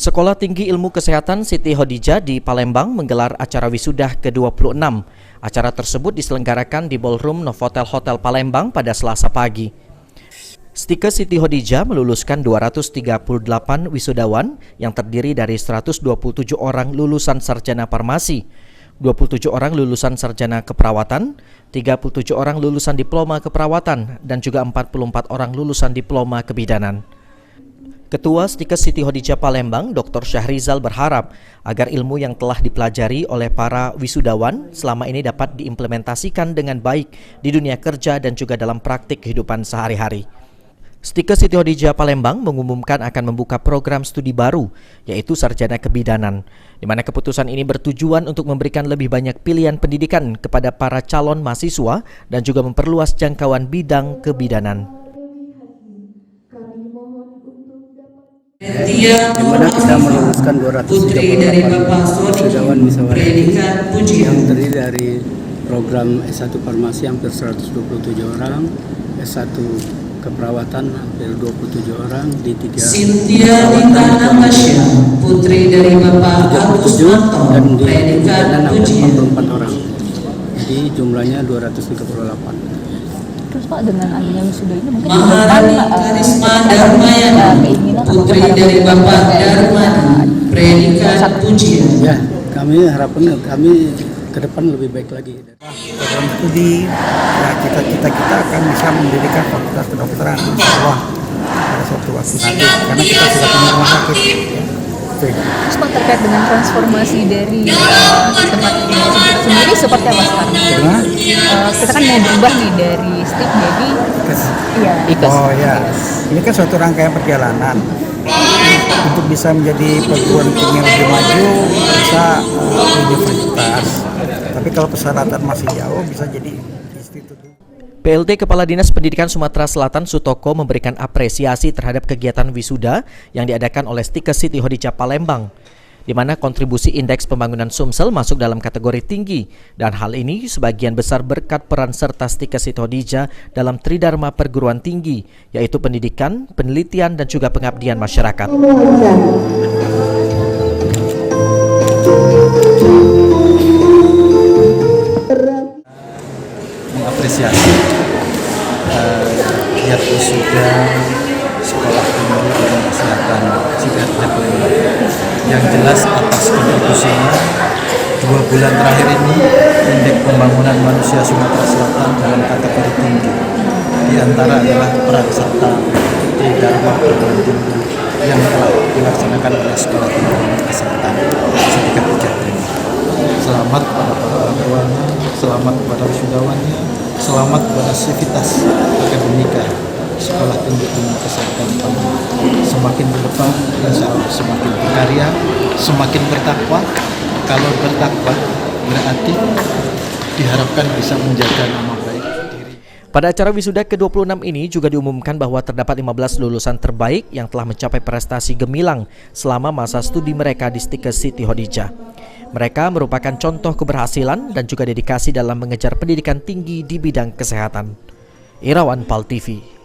Sekolah Tinggi Ilmu Kesehatan Siti Khadijah di Palembang menggelar acara wisuda ke-26. Acara tersebut diselenggarakan di Ballroom Novotel Hotel Palembang pada Selasa pagi. Stikes Siti Khadijah meluluskan 238 wisudawan yang terdiri dari 127 orang lulusan sarjana farmasi, 27 orang lulusan sarjana keperawatan, 37 orang lulusan diploma keperawatan, dan juga 44 orang lulusan diploma kebidanan. Ketua Stikes Siti Khadijah Palembang, Dr. Syahrizal berharap agar ilmu yang telah dipelajari oleh para wisudawan selama ini dapat diimplementasikan dengan baik di dunia kerja dan juga dalam praktik kehidupan sehari-hari. Stikes Siti Khadijah Palembang mengumumkan akan membuka program studi baru, yaitu Sarjana Kebidanan, di mana keputusan ini bertujuan untuk memberikan lebih banyak pilihan pendidikan kepada para calon mahasiswa dan juga memperluas jangkauan bidang kebidanan. Di mana kita meluluskan 238 wisudawan wisawati yang terdiri dari program S1 Farmasi hampir 127 orang, S1 Keperawatan hampir 27 orang, di 3 putri dari Bapak Agus Manto, dan di kebidanan hampir 44 orang. Jadi jumlahnya 238. Terus Pak, dengan adanya wisuda ini mungkin Karisma Darmayana, putri dari Bapak Darmana, predikat pujian. Ya, kami harapan kami ke depan lebih baik lagi. Program studi, ya kita akan bisa mendirikan fakultas kedokteran insya pada suatu waktu nanti, karena kita sudah punya rumah sakit. Terus Pak, terkait dengan transformasi dari tempat kita sendiri seperti apa sekarang? Kita kan mau berubah nih dari STIK jadi IKES. Oh ya, ini kan suatu rangkaian perjalanan untuk bisa menjadi perguruan tinggi yang lebih maju, bisa universitas. Tapi kalau persyaratan masih jauh, bisa jadi institut. PLT Kepala Dinas Pendidikan Sumatera Selatan Sutoko memberikan apresiasi terhadap kegiatan wisuda yang diadakan oleh Stikes Siti Khadijah Palembang, di mana kontribusi indeks pembangunan Sumsel masuk dalam kategori tinggi, dan hal ini sebagian besar berkat peran serta Stikes Siti Khadijah dalam tridharma perguruan tinggi, yaitu pendidikan, penelitian, dan juga pengabdian masyarakat. Mengapresiasi giat wisuda Sekolah Tinggi Ilmu Kesehatan Siti Khadijah Palembang. Yang jelas atas kontribusinya 2 bulan terakhir ini indeks pembangunan manusia Sumatera Selatan dalam kategori tinggi. Di antara adalah peran serta tridharma perguruan tinggi yang telah dilaksanakan oleh Sekolah Tinggi Ilmu Kesehatan Siti Khadijah Palembang. Selamat kepada para orang tuanya, selamat kepada wisudawannya, selamat kepada sivitas akademika Sekolah Tinggi Ilmu Kesehatan Palembang. Semakin ke depan, insya Allah semakin berkarya, semakin bertakwa. Kalau bertakwa berarti diharapkan bisa menjaga nama baik diri. Pada acara wisuda ke-26 ini juga diumumkan bahwa terdapat 15 lulusan terbaik yang telah mencapai prestasi gemilang selama masa studi mereka di Stikes Siti Khadijah. Mereka merupakan contoh keberhasilan dan juga dedikasi dalam mengejar pendidikan tinggi di bidang kesehatan. Irawan PAL TV.